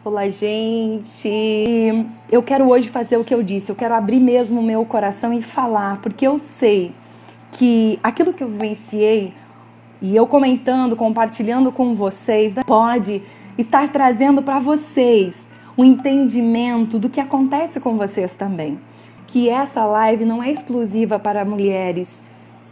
Olá, gente! Eu quero hoje fazer o que eu disse, eu quero abrir mesmo o meu coração e falar, porque eu sei que aquilo que eu vivenciei, e eu comentando, compartilhando com vocês, pode estar trazendo para vocês um entendimento do que acontece com vocês também. Que essa live não é exclusiva para mulheres,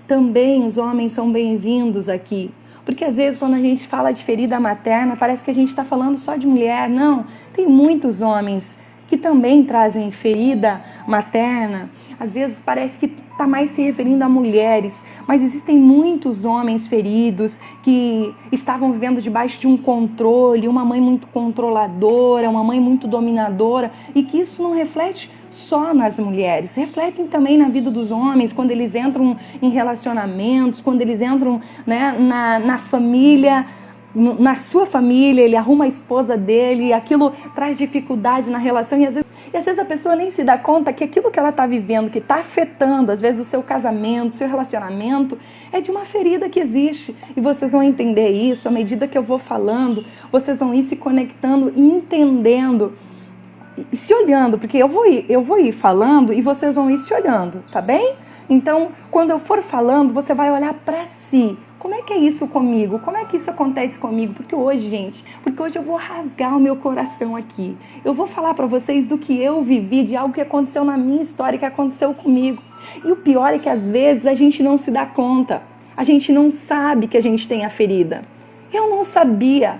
também os homens são bem-vindos aqui. Porque às vezes quando a gente fala de ferida materna, parece que a gente está falando só de mulher. Não, tem muitos homens que também trazem ferida materna. Às vezes parece que está mais se referindo a mulheres, mas existem muitos homens feridos que estavam vivendo debaixo de um controle, uma mãe muito controladora, uma mãe muito dominadora, e que isso não reflete só nas mulheres, refletem também na vida dos homens, quando eles entram em relacionamentos, quando eles entram, né, na família, na sua família, ele arruma a esposa dele, e aquilo traz dificuldade na relação, e às vezes a pessoa nem se dá conta que aquilo que ela está vivendo, que está afetando, às vezes, o seu casamento, o seu relacionamento, é de uma ferida que existe. E vocês vão entender isso, à medida que eu vou falando, vocês vão ir se conectando e entendendo, e se olhando, porque eu vou ir falando e vocês vão ir se olhando, tá bem? Então, quando eu for falando, você vai olhar para si. Como é que é isso comigo? Como é que isso acontece comigo? Porque hoje eu vou rasgar o meu coração aqui. Eu vou falar para vocês do que eu vivi, de algo que aconteceu na minha história, que aconteceu comigo. E o pior é que às vezes a gente não se dá conta. A gente não sabe que a gente tem a ferida. Eu não sabia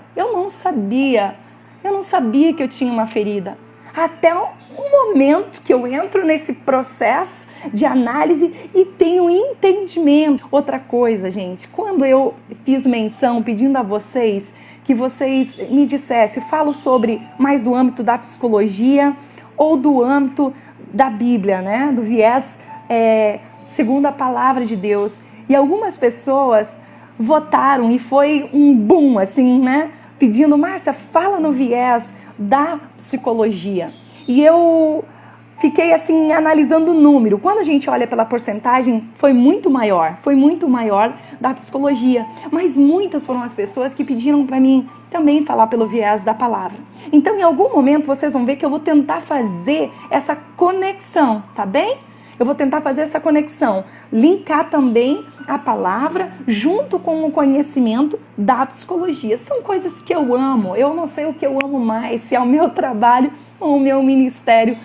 que eu tinha uma ferida. Até um momento que eu entro nesse processo de análise e tenho entendimento. Outra coisa, gente, quando eu fiz menção pedindo a vocês que vocês me dissessem, falo sobre mais do âmbito da psicologia ou do âmbito da Bíblia, né? Do viés segundo a palavra de Deus. E algumas pessoas votaram e foi um boom, assim, né? Pedindo, Márcia, fala no viés da psicologia. E eu fiquei assim analisando o número. Quando a gente olha pela porcentagem, foi muito maior da psicologia. Mas muitas foram as pessoas que pediram para mim também falar pelo viés da palavra. Então, em algum momento, vocês vão ver que eu vou tentar fazer essa conexão, tá bem? Eu vou tentar fazer essa conexão, linkar também a palavra junto com o conhecimento da psicologia. São coisas que eu amo, eu não sei o que eu amo mais, se é o meu trabalho ou o meu ministério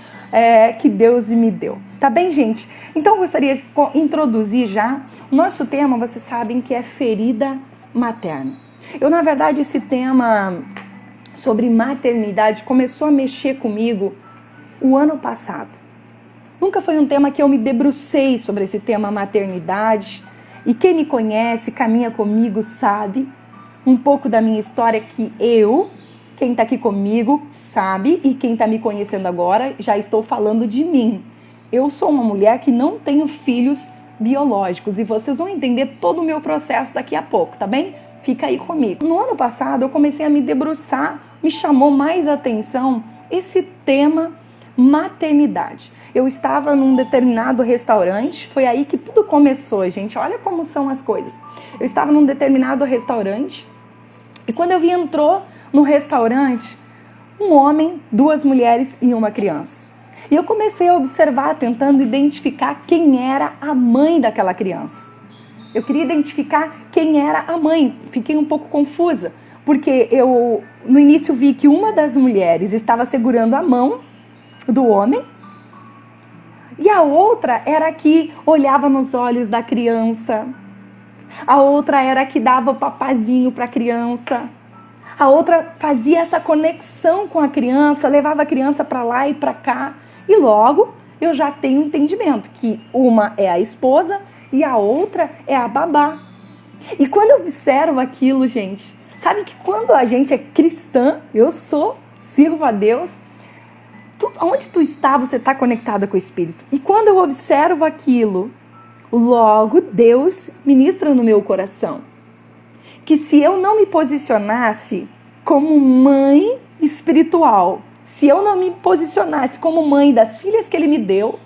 que Deus me deu. Tá bem, gente? Então eu gostaria de introduzir já. O nosso tema, vocês sabem que é ferida materna. Na verdade, esse tema sobre maternidade começou a mexer comigo o ano passado. Nunca foi um tema que eu me debrucei sobre esse tema maternidade. E quem me conhece, caminha comigo, sabe um pouco da minha história que quem está aqui comigo, sabe. E quem está me conhecendo agora, já estou falando de mim. Eu sou uma mulher que não tenho filhos biológicos. E vocês vão entender todo o meu processo daqui a pouco, tá bem? Fica aí comigo. No ano passado, eu comecei a me debruçar. Me chamou mais a atenção esse tema maternidade. Eu estava num determinado restaurante, foi aí que tudo começou, gente. Olha como são as coisas. Eu estava num determinado restaurante e quando eu vi, entrou no restaurante um homem, 2 mulheres e uma criança. E eu comecei a observar, tentando identificar quem era a mãe daquela criança. Eu queria identificar quem era a mãe. Fiquei um pouco confusa, porque eu no início vi que uma das mulheres estava segurando a mão do homem, e a outra era a que olhava nos olhos da criança, a outra era a que dava o papazinho para a criança, a outra fazia essa conexão com a criança, levava a criança para lá e para cá, e logo eu já tenho entendimento que uma é a esposa e a outra é a babá. E quando eu observo aquilo, gente, sabe que quando a gente é cristã, sirvo a Deus, onde tu está, você está conectada com o Espírito. E quando eu observo aquilo, logo Deus ministra no meu coração que se eu não me posicionasse como mãe espiritual, se eu não me posicionasse como mãe das filhas que Ele me deu,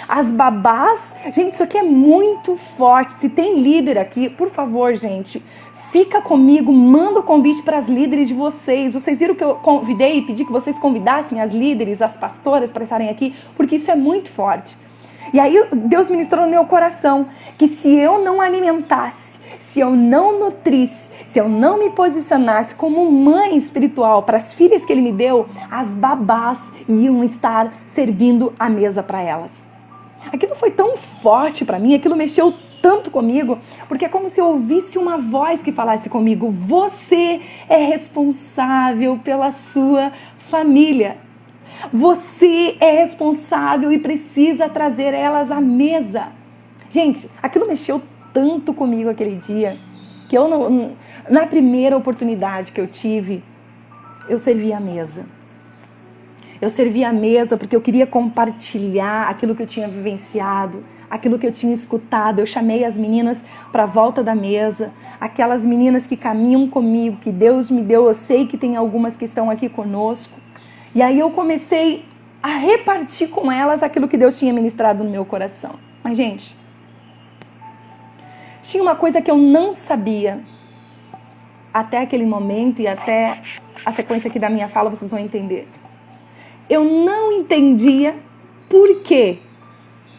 as babás, gente, isso aqui é muito forte. Se tem líder aqui, por favor, gente, Fica comigo, manda o convite para as líderes de vocês. Vocês viram que eu convidei e pedi que vocês convidassem as líderes, as pastoras para estarem aqui, porque isso é muito forte. E aí Deus ministrou no meu coração que se eu não alimentasse, se eu não nutrisse, se eu não me posicionasse como mãe espiritual para as filhas que Ele me deu, as babás iam estar servindo a mesa para elas. Aquilo foi tão forte para mim, aquilo mexeu tanto comigo, porque é como se eu ouvisse uma voz que falasse comigo: você é responsável pela sua família. Você é responsável e precisa trazer elas à mesa. Gente, aquilo mexeu tanto comigo aquele dia, que eu, na primeira oportunidade que eu tive, eu servi a mesa. Eu servi a mesa porque eu queria compartilhar aquilo que eu tinha vivenciado, aquilo que eu tinha escutado. Eu chamei as meninas para a volta da mesa, aquelas meninas que caminham comigo, que Deus me deu. Eu sei que tem algumas que estão aqui conosco. E aí eu comecei a repartir com elas aquilo que Deus tinha ministrado no meu coração. Mas, gente, tinha uma coisa que eu não sabia até aquele momento, e até a sequência aqui da minha fala vocês vão entender. Eu não entendia por quê.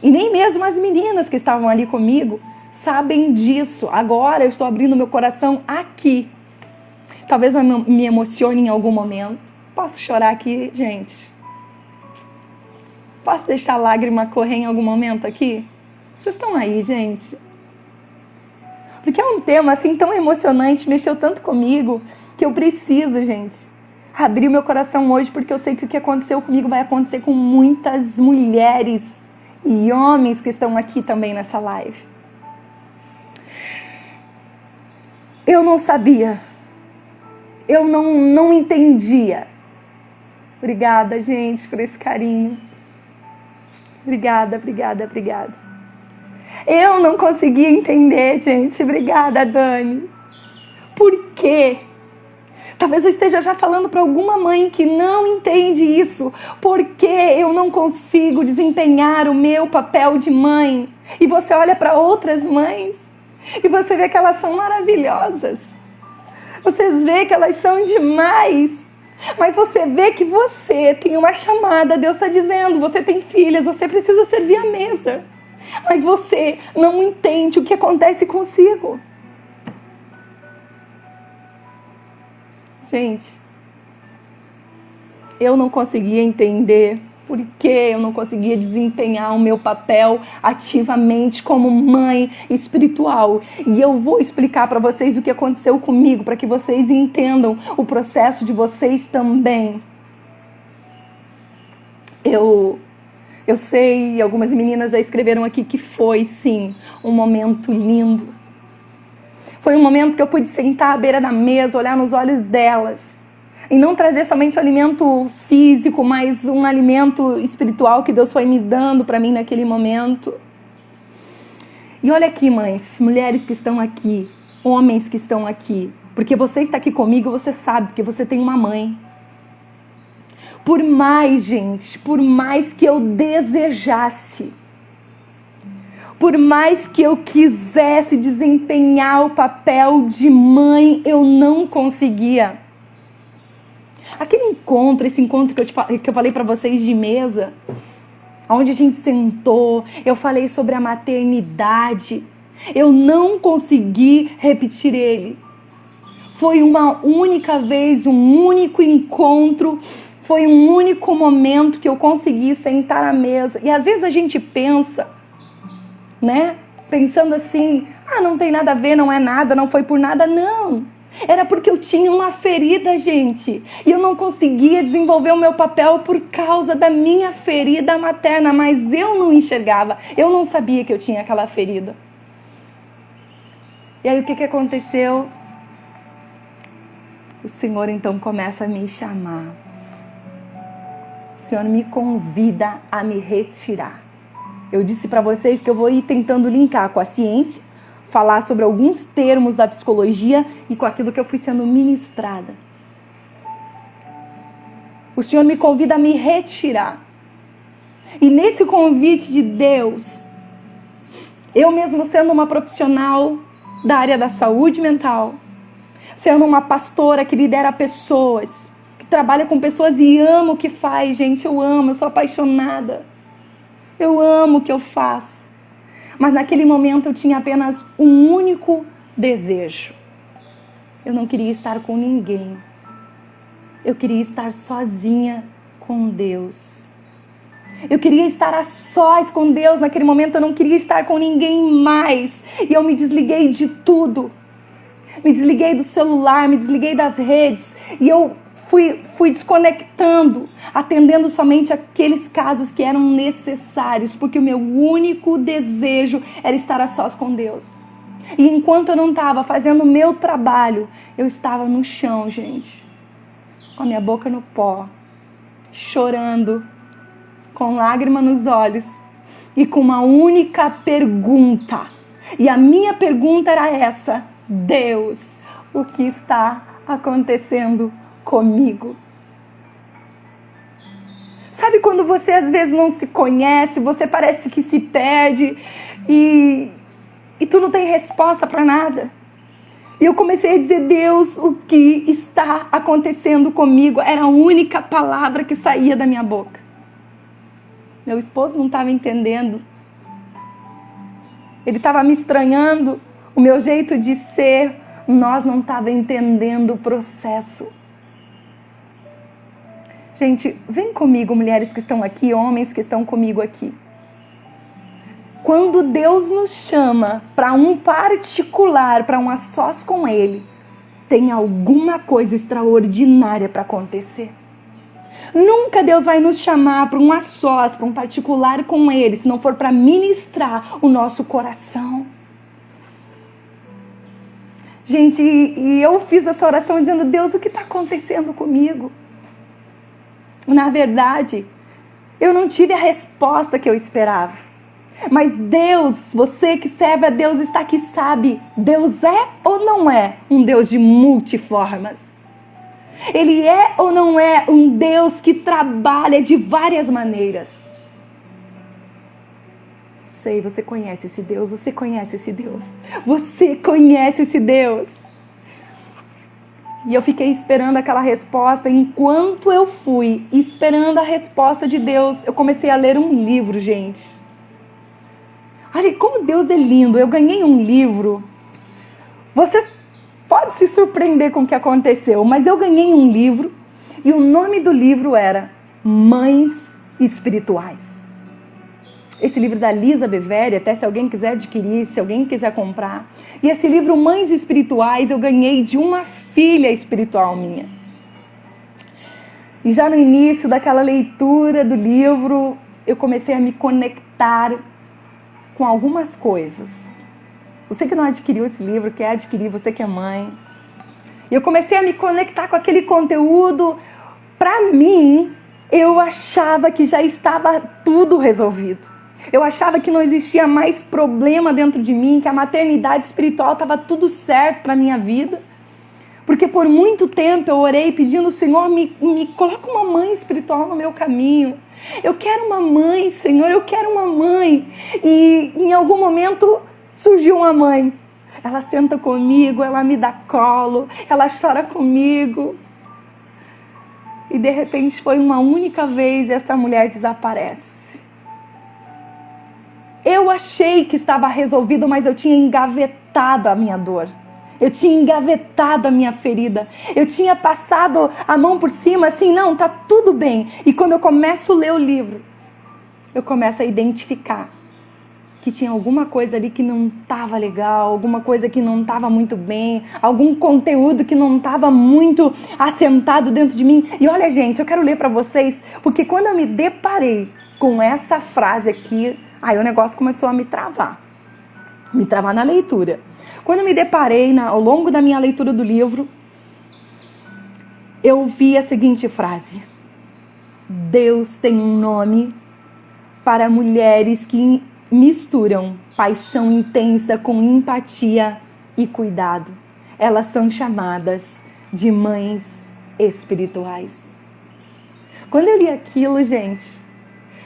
E nem mesmo as meninas que estavam ali comigo sabem disso. Agora eu estou abrindo meu coração aqui. Talvez eu me emocione em algum momento. Posso chorar aqui, gente? Posso deixar a lágrima correr em algum momento aqui? Vocês estão aí, gente? Porque é um tema assim tão emocionante, mexeu tanto comigo, que eu preciso, gente, abrir o meu coração hoje, porque eu sei que o que aconteceu comigo vai acontecer com muitas mulheres e homens que estão aqui também nessa live. Eu não sabia. Eu não entendia. Obrigada, gente, por esse carinho. Obrigada, obrigada, obrigada. Eu não conseguia entender, gente. Obrigada, Dani. Por quê? Talvez eu esteja já falando para alguma mãe que não entende isso. Por que eu não consigo desempenhar o meu papel de mãe? E você olha para outras mães e você vê que elas são maravilhosas. Vocês vê que elas são demais. Mas você vê que você tem uma chamada. Deus está dizendo, você tem filhas, você precisa servir a mesa. Mas você não entende o que acontece consigo. Gente, eu não conseguia entender por que eu não conseguia desempenhar o meu papel ativamente como mãe espiritual. E eu vou explicar para vocês o que aconteceu comigo, para que vocês entendam o processo de vocês também. Eu sei, algumas meninas já escreveram aqui que foi, sim, um momento lindo. Foi um momento que eu pude sentar à beira da mesa, olhar nos olhos delas. E não trazer somente o alimento físico, mas um alimento espiritual que Deus foi me dando para mim naquele momento. E olha aqui, mães, mulheres que estão aqui, homens que estão aqui. Porque você está aqui comigo, você sabe, porque você tem uma mãe. Por mais, gente, por mais que eu desejasse, por mais que eu quisesse desempenhar o papel de mãe, eu não conseguia. Aquele encontro, esse encontro que eu falei para vocês de mesa, onde a gente sentou, eu falei sobre a maternidade, eu não consegui repetir ele. Foi uma única vez, um único encontro, foi um único momento que eu consegui sentar à mesa. E às vezes a gente pensa, né? Pensando assim, não tem nada a ver, não é nada, não foi por nada. Não, era porque eu tinha uma ferida, gente. E eu não conseguia desenvolver o meu papel por causa da minha ferida materna. Mas eu não enxergava, eu não sabia que eu tinha aquela ferida. E aí o que aconteceu? O Senhor então começa a me chamar. O Senhor me convida a me retirar. Eu disse para vocês que eu vou ir tentando linkar com a ciência, falar sobre alguns termos da psicologia e com aquilo que eu fui sendo ministrada. O Senhor me convida a me retirar. E nesse convite de Deus, eu mesmo sendo uma profissional da área da saúde mental, sendo uma pastora que lidera pessoas, que trabalha com pessoas e ama o que faz, gente. Eu amo, eu sou apaixonada. Eu amo o que eu faço. Mas naquele momento eu tinha apenas um único desejo. Eu não queria estar com ninguém. Eu queria estar sozinha com Deus. Eu queria estar a sós com Deus naquele momento. Eu não queria estar com ninguém mais. E eu me desliguei de tudo. Me desliguei do celular, me desliguei das redes. E eu fui desconectando, atendendo somente aqueles casos que eram necessários. Porque o meu único desejo era estar a sós com Deus. E enquanto eu não estava fazendo o meu trabalho, eu estava no chão, gente. Com a minha boca no pó. Chorando. Com lágrima nos olhos. E com uma única pergunta. E a minha pergunta era essa: Deus, o que está acontecendo comigo? Sabe quando você às vezes não se conhece, você parece que se perde e tu não tem resposta para nada? E eu comecei a dizer: Deus, o que está acontecendo comigo? Era a única palavra que saía da minha boca. Meu esposo não estava entendendo. Ele estava me estranhando, o meu jeito de ser. Nós não estávamos entendendo o processo. Gente, vem comigo, mulheres que estão aqui, homens que estão comigo aqui. Quando Deus nos chama para um particular, para um a sós com Ele, tem alguma coisa extraordinária para acontecer. Nunca Deus vai nos chamar para um a sós, para um particular com Ele, se não for para ministrar o nosso coração. Gente, e eu fiz essa oração dizendo: Deus, o que está acontecendo comigo? Na verdade, eu não tive a resposta que eu esperava. Mas Deus, você que serve a Deus, está aqui, sabe, Deus é ou não é um Deus de multiformas? Ele é ou não é um Deus que trabalha de várias maneiras? Sei, você conhece esse Deus, você conhece esse Deus. Você conhece esse Deus. E eu fiquei esperando aquela resposta. Enquanto eu fui esperando a resposta de Deus, eu comecei a ler um livro, gente. Olha como Deus é lindo. Eu ganhei um livro. Vocês podem se surpreender com o que aconteceu, mas eu ganhei um livro e o nome do livro era Mães Espirituais. Esse livro da Lisa Beveri, até se alguém quiser adquirir, se alguém quiser comprar. E esse livro Mães Espirituais eu ganhei de uma filha espiritual minha. E já no início daquela leitura do livro, eu comecei a me conectar com algumas coisas. Você que não adquiriu esse livro, quer adquirir, você que é mãe. E eu comecei a me conectar com aquele conteúdo. Para mim, eu achava que já estava tudo resolvido. Eu achava que não existia mais problema dentro de mim, que a maternidade espiritual estava tudo certo para a minha vida. Porque por muito tempo eu orei pedindo: Senhor, me coloca uma mãe espiritual no meu caminho. Eu quero uma mãe, Senhor, eu quero uma mãe. E em algum momento surgiu uma mãe. Ela senta comigo, ela me dá colo, ela chora comigo. E de repente foi uma única vez e essa mulher desaparece. Eu achei que estava resolvido, mas eu tinha engavetado a minha dor. Eu tinha engavetado a minha ferida. Eu tinha passado a mão por cima assim: não, tá tudo bem. E quando eu começo a ler o livro, eu começo a identificar que tinha alguma coisa ali que não estava legal, alguma coisa que não estava muito bem, algum conteúdo que não estava muito assentado dentro de mim. E olha, gente, eu quero ler para vocês, porque quando eu me deparei com essa frase aqui, aí o negócio começou a me travar na leitura. Quando eu me deparei ao longo da minha leitura do livro, eu vi a seguinte frase: Deus tem um nome para mulheres que misturam paixão intensa com empatia e cuidado. Elas são chamadas de mães espirituais. Quando eu li aquilo, gente,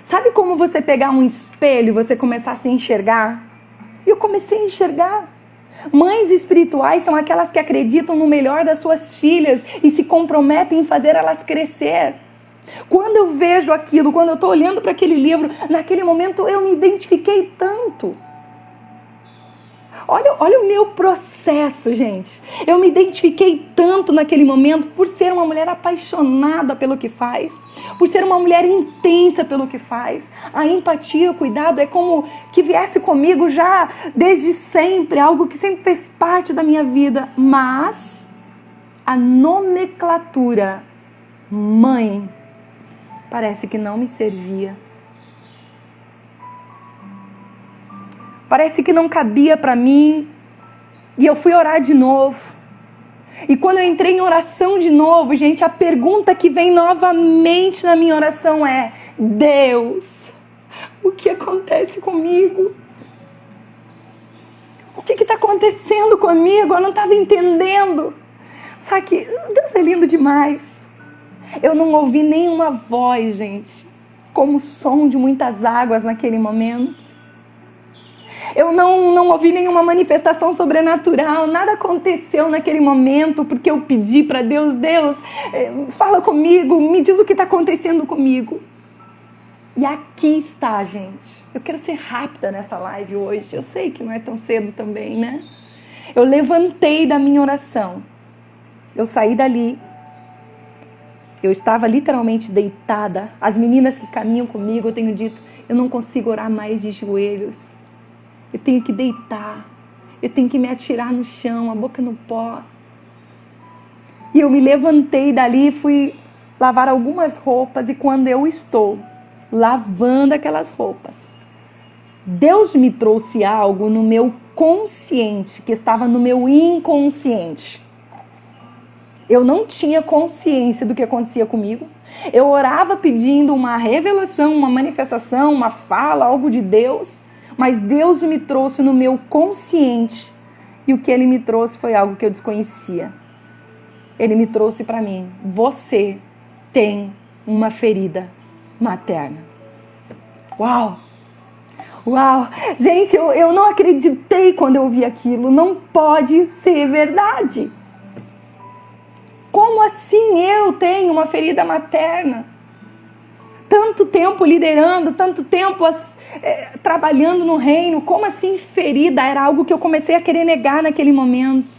sabe como você pegar um espelho e você começar a se enxergar? E eu comecei a enxergar. Mães espirituais são aquelas que acreditam no melhor das suas filhas e se comprometem em fazer elas crescer. Quando eu vejo aquilo, quando eu estou olhando para aquele livro, naquele momento eu me identifiquei tanto. Olha o meu processo, gente. Eu me identifiquei tanto naquele momento por ser uma mulher apaixonada pelo que faz, por ser uma mulher intensa pelo que faz. A empatia, o cuidado é como que viesse comigo já desde sempre, algo que sempre fez parte da minha vida. Mas a nomenclatura mãe parece que não me servia. Parece que não cabia para mim. E eu fui orar de novo. E quando eu entrei em oração de novo, gente, a pergunta que vem novamente na minha oração é: Deus, o que acontece comigo? O que está acontecendo comigo? Eu não estava entendendo. Sabe que Deus é lindo demais. Eu não ouvi nenhuma voz, gente, como o som de muitas águas naquele momento. Eu não ouvi nenhuma manifestação sobrenatural, nada aconteceu naquele momento, porque eu pedi para Deus, fala comigo, me diz o que está acontecendo comigo. E aqui está, gente. Eu quero ser rápida nessa live hoje, eu sei que não é tão cedo também, né? Eu levantei da minha oração, eu saí dali, eu estava literalmente deitada. As meninas que caminham comigo, eu tenho dito, eu não consigo orar mais de joelhos. Eu tenho que deitar, eu tenho que me atirar no chão, a boca no pó. E eu me levantei dali e fui lavar algumas roupas. E quando eu estou lavando aquelas roupas, Deus me trouxe algo no meu consciente, que estava no meu inconsciente. Eu não tinha consciência do que acontecia comigo. Eu orava pedindo uma revelação, uma manifestação, uma fala, algo de Deus. Mas Deus me trouxe no meu consciente. E o que Ele me trouxe foi algo que eu desconhecia. Ele me trouxe para mim: você tem uma ferida materna. Uau! Uau! Gente, eu não acreditei quando eu vi aquilo. Não pode ser verdade. Como assim eu tenho uma ferida materna? Tanto tempo liderando, tanto tempo trabalhando no reino, como assim ferida? Era algo que eu comecei a querer negar naquele momento.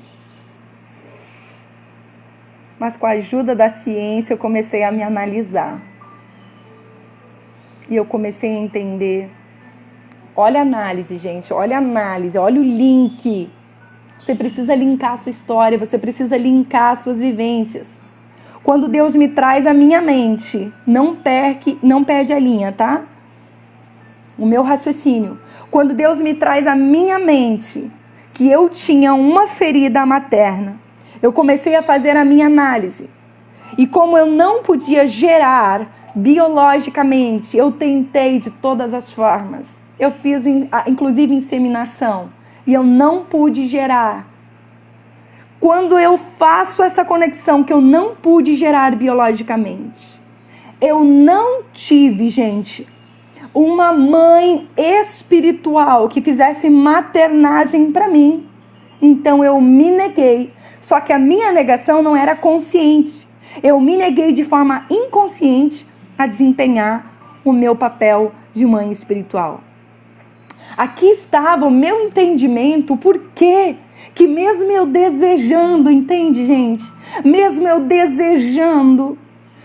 Mas com a ajuda da ciência eu comecei a me analisar. E eu comecei a entender. Olha a análise, gente, olha a análise, olha o link. Você precisa linkar a sua história, você precisa linkar as suas vivências. Quando Deus me traz a minha mente, não perde a linha, tá? O meu raciocínio. Quando Deus me traz a minha mente, que eu tinha uma ferida materna, eu comecei a fazer a minha análise. E como eu não podia gerar biologicamente, eu tentei de todas as formas. Eu fiz inclusive inseminação e eu não pude gerar. Quando eu faço essa conexão que eu não pude gerar biologicamente, eu não tive, gente, uma mãe espiritual que fizesse maternagem para mim. Então eu me neguei. Só que a minha negação não era consciente. Eu me neguei de forma inconsciente a desempenhar o meu papel de mãe espiritual. Aqui estava o meu entendimento, por quê? Que mesmo eu desejando, entende, gente? Mesmo eu desejando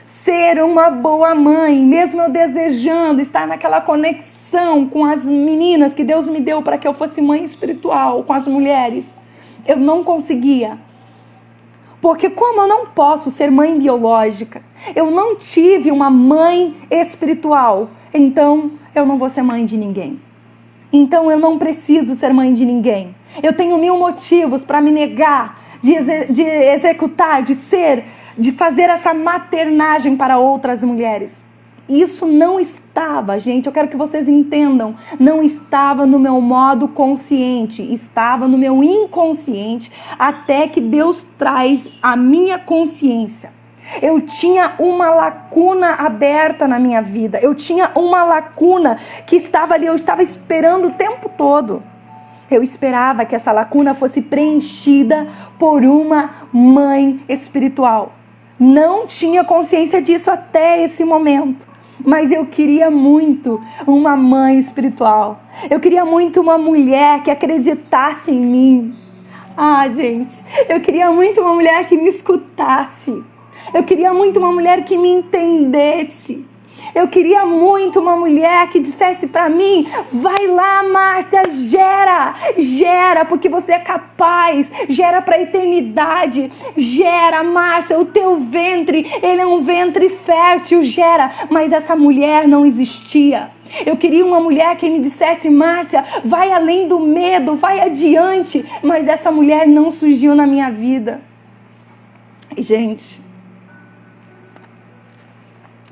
ser uma boa mãe, mesmo eu desejando estar naquela conexão com as meninas que Deus me deu para que eu fosse mãe espiritual, com as mulheres, eu não conseguia. Porque como eu não posso ser mãe biológica, eu não tive uma mãe espiritual, então eu não vou ser mãe de ninguém. Então eu não preciso ser mãe de ninguém. Eu tenho 1000 motivos para me negar de executar, de fazer essa maternagem para outras mulheres. Isso não estava, gente, eu quero que vocês entendam, não estava no meu modo consciente, estava no meu inconsciente, até que Deus traz a minha consciência. Eu tinha uma lacuna aberta na minha vida, eu tinha uma lacuna que estava ali, eu estava esperando o tempo todo. Eu esperava que essa lacuna fosse preenchida por uma mãe espiritual. Não tinha consciência disso até esse momento. Mas eu queria muito uma mãe espiritual. Eu queria muito uma mulher que acreditasse em mim. Gente, eu queria muito uma mulher que me escutasse. Eu queria muito uma mulher que me entendesse. Eu queria muito uma mulher que dissesse para mim: vai lá, Márcia, gera, porque você é capaz, gera para a eternidade, gera, Márcia, o teu ventre, ele é um ventre fértil, gera. Mas essa mulher não existia. Eu queria uma mulher que me dissesse: Márcia, vai além do medo, vai adiante. Mas essa mulher não surgiu na minha vida. E, gente,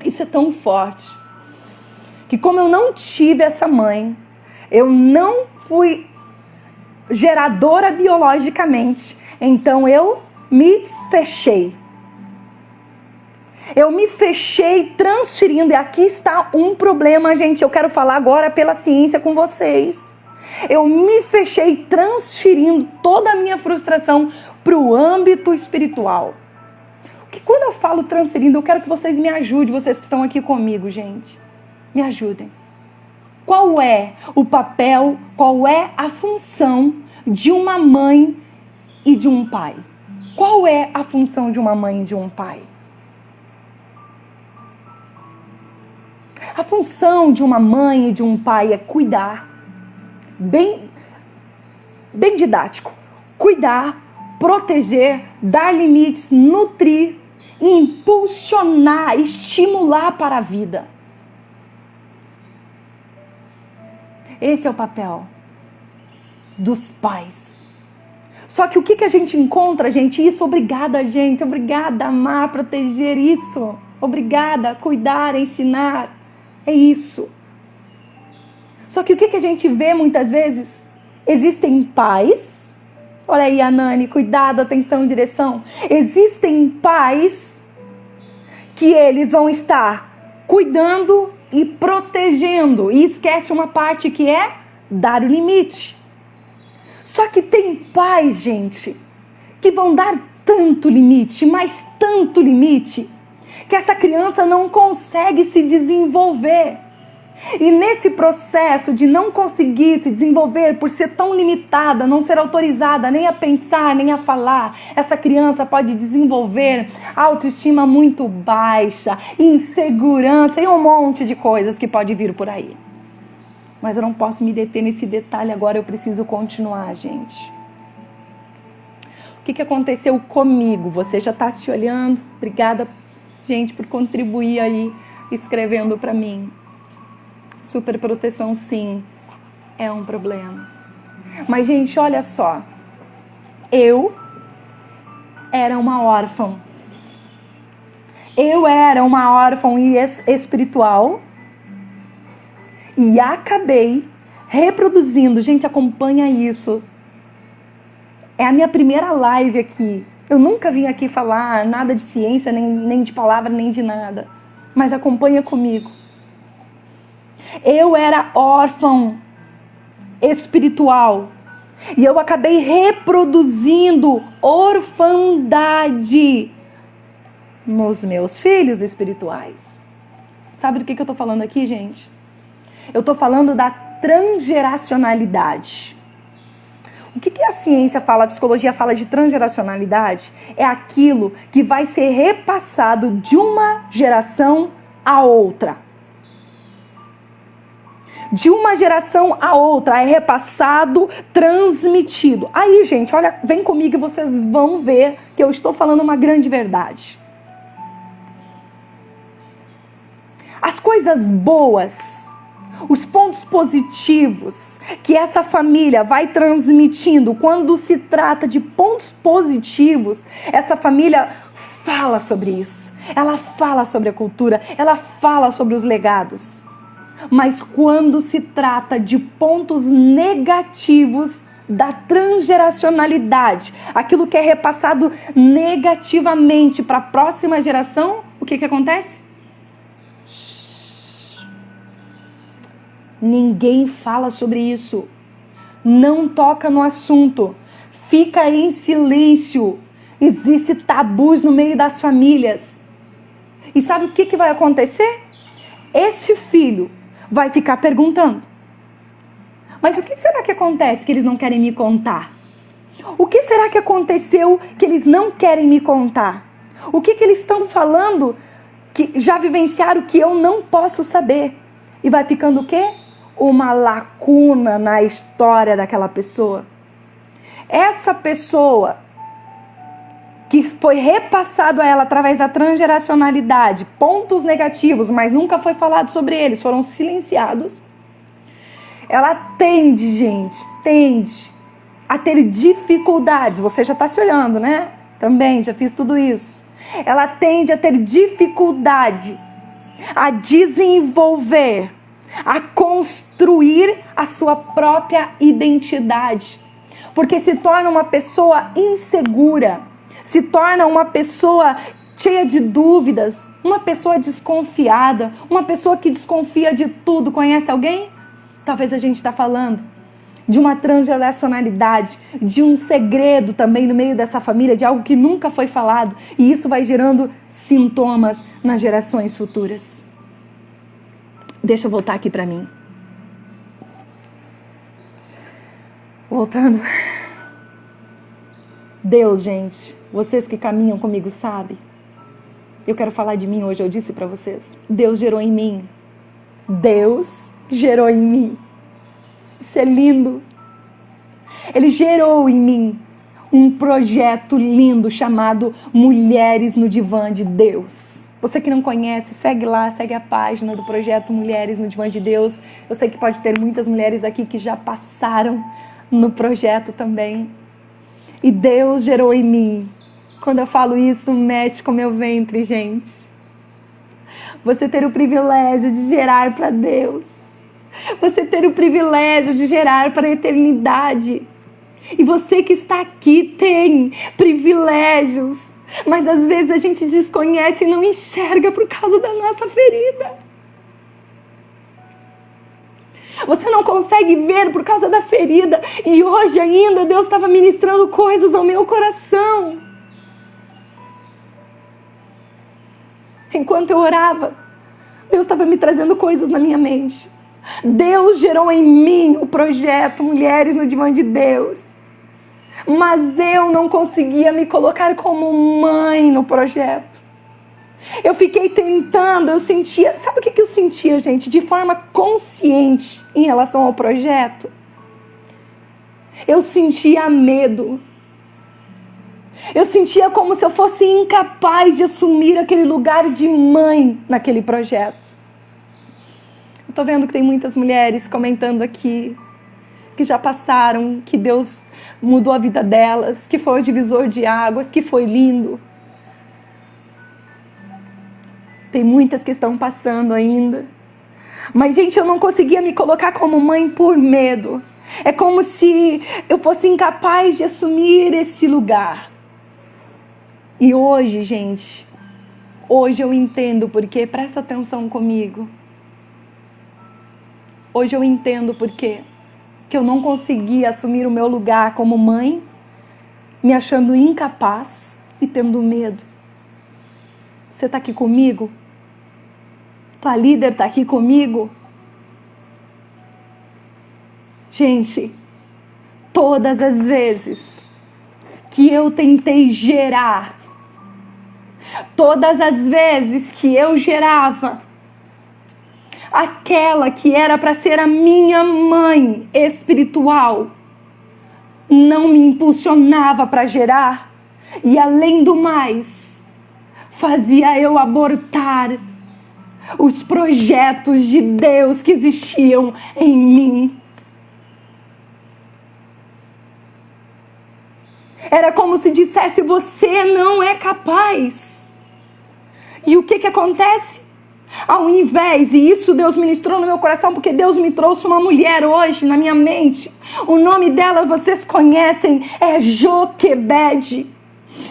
isso é tão forte, que como eu não tive essa mãe, eu não fui geradora biologicamente, então eu me fechei. Eu me fechei transferindo, e aqui está um problema, gente, eu quero falar agora pela ciência com vocês. Eu me fechei transferindo toda a minha frustração para o âmbito espiritual. Porque quando eu falo transferindo, eu quero que vocês me ajudem, vocês que estão aqui comigo, gente. Me ajudem. Qual é o papel, qual é a função de uma mãe e de um pai? Qual é a função de uma mãe e de um pai? A função de uma mãe e de um pai é cuidar, bem didático, cuidar, proteger, dar limites, nutrir, impulsionar, estimular para a vida. Esse é o papel dos pais. Só que o que a gente encontra, gente? Isso, obrigada, gente. Obrigada a amar, proteger isso. Obrigada a cuidar, a ensinar. É isso. Só que o que a gente vê muitas vezes? Existem pais. Olha aí a Nani, cuidado, atenção, direção. Existem pais que eles vão estar cuidando e protegendo. E esquece uma parte que é dar o limite. Só que tem pais, gente, que vão dar tanto limite, mas tanto limite, que essa criança não consegue se desenvolver. E nesse processo de não conseguir se desenvolver por ser tão limitada, não ser autorizada nem a pensar, nem a falar, essa criança pode desenvolver autoestima muito baixa, insegurança e um monte de coisas que pode vir por aí. Mas eu não posso me deter nesse detalhe agora, eu preciso continuar, gente. O que aconteceu comigo? Você já está se olhando? Obrigada, gente, por contribuir aí, escrevendo para mim. Superproteção, sim, é um problema. Mas, gente, olha só. Eu era uma órfã. Eu era uma órfã espiritual e acabei reproduzindo. Gente, acompanha isso. É a minha primeira live aqui. Eu nunca vim aqui falar nada de ciência, nem de palavra, nem de nada. Mas acompanha comigo. Eu era órfã espiritual e eu acabei reproduzindo orfandade nos meus filhos espirituais. Sabe do que eu tô falando aqui, gente? Eu tô falando da transgeracionalidade. O que a ciência fala, a psicologia fala de transgeracionalidade? É aquilo que vai ser repassado de uma geração a outra. De uma geração a outra, é repassado, transmitido. Aí, gente, olha, vem comigo e vocês vão ver que eu estou falando uma grande verdade. As coisas boas, os pontos positivos que essa família vai transmitindo, quando se trata de pontos positivos, essa família fala sobre isso. Ela fala sobre a cultura, ela fala sobre os legados. Mas quando se trata de pontos negativos da transgeracionalidade, aquilo que é repassado negativamente para a próxima geração, o que acontece? Ninguém fala sobre isso. não toca no assunto, fica em silêncio. Existe tabus no meio das famílias. E sabe o que vai acontecer? Esse filho vai ficar perguntando: mas o que será que acontece que eles não querem me contar? O que será que aconteceu que eles não querem me contar? O que eles estão falando que já vivenciaram que eu não posso saber? E vai ficando o quê? Uma lacuna na história daquela pessoa. Essa pessoa que foi repassado a ela através da transgeracionalidade, pontos negativos, mas nunca foi falado sobre eles, foram silenciados. Ela tende a ter dificuldades. Você já está se olhando, né? Também, já fiz tudo isso. Ela tende a ter dificuldade a desenvolver, a construir a sua própria identidade. Porque se torna uma pessoa insegura, se torna uma pessoa cheia de dúvidas, uma pessoa desconfiada, uma pessoa que desconfia de tudo. Conhece alguém? Talvez a gente está falando de uma transgeracionalidade, de um segredo também no meio dessa família, de algo que nunca foi falado. E isso vai gerando sintomas nas gerações futuras. Deixa eu voltar aqui para mim. Voltando. Deus, gente, vocês que caminham comigo sabem. Eu quero falar de mim hoje, eu disse para vocês. Deus gerou em mim. Deus gerou em mim. Isso é lindo. Ele gerou em mim um projeto lindo chamado Mulheres no Divã de Deus. Você que não conhece, segue lá, segue a página do projeto Mulheres no Divã de Deus. Eu sei que pode ter muitas mulheres aqui que já passaram no projeto também. E Deus gerou em mim. Quando eu falo isso, mexe com meu ventre, gente. Você ter o privilégio de gerar para Deus. Você ter o privilégio de gerar para a eternidade. E você que está aqui tem privilégios. Mas às vezes a gente desconhece e não enxerga por causa da nossa ferida. Você não consegue ver por causa da ferida. E hoje ainda Deus estava ministrando coisas ao meu coração. Enquanto eu orava, Deus estava me trazendo coisas na minha mente. Deus gerou em mim o projeto Mulheres no Divã de Deus. Mas eu não conseguia me colocar como mãe no projeto. Eu fiquei tentando, eu sentia... Sabe o que eu sentia, gente? De forma consciente em relação ao projeto. Eu sentia medo. Eu sentia como se eu fosse incapaz de assumir aquele lugar de mãe naquele projeto. Eu tô vendo que tem muitas mulheres comentando aqui, que já passaram, que Deus mudou a vida delas, que foi o divisor de águas, que foi lindo. Tem muitas que estão passando ainda. Mas, gente, eu não conseguia me colocar como mãe por medo. É como se eu fosse incapaz de assumir esse lugar. E hoje, gente, hoje eu entendo porque, presta atenção comigo. Hoje eu entendo porque que eu não conseguia assumir o meu lugar como mãe, me achando incapaz e tendo medo. Você está aqui comigo? Tua líder está aqui comigo? Gente, todas as vezes que eu tentei gerar, todas as vezes que eu gerava, aquela que era para ser a minha mãe espiritual, não me impulsionava para gerar, e além do mais, fazia eu abortar os projetos de Deus que existiam em mim. Era como se dissesse: você não é capaz. E o que acontece? Ao invés, e isso Deus ministrou no meu coração, porque Deus me trouxe uma mulher hoje na minha mente. O nome dela vocês conhecem, é Joquebede.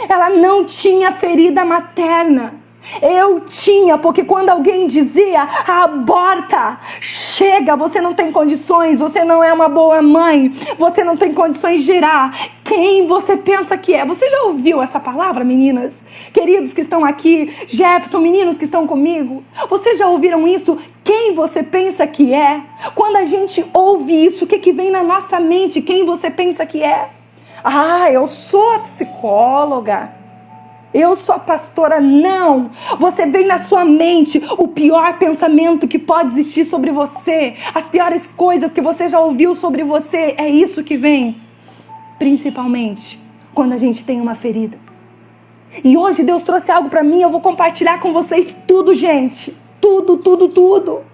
Ela não tinha ferida materna. Eu tinha, porque quando alguém dizia, aborta, chega, você não tem condições, você não é uma boa mãe, você não tem condições de gerar, quem você pensa que é? Você já ouviu essa palavra, meninas? Queridos que estão aqui, Jefferson, meninos que estão comigo, vocês já ouviram isso? Quem você pensa que é? Quando a gente ouve isso, o que vem na nossa mente? Quem você pensa que é? Ah, eu sou a psicóloga. Eu sou a pastora. Não, você vem na sua mente o pior pensamento que pode existir sobre você, as piores coisas que você já ouviu sobre você, é isso que vem, principalmente quando a gente tem uma ferida. E hoje Deus trouxe algo para mim, eu vou compartilhar com vocês tudo, gente, tudo.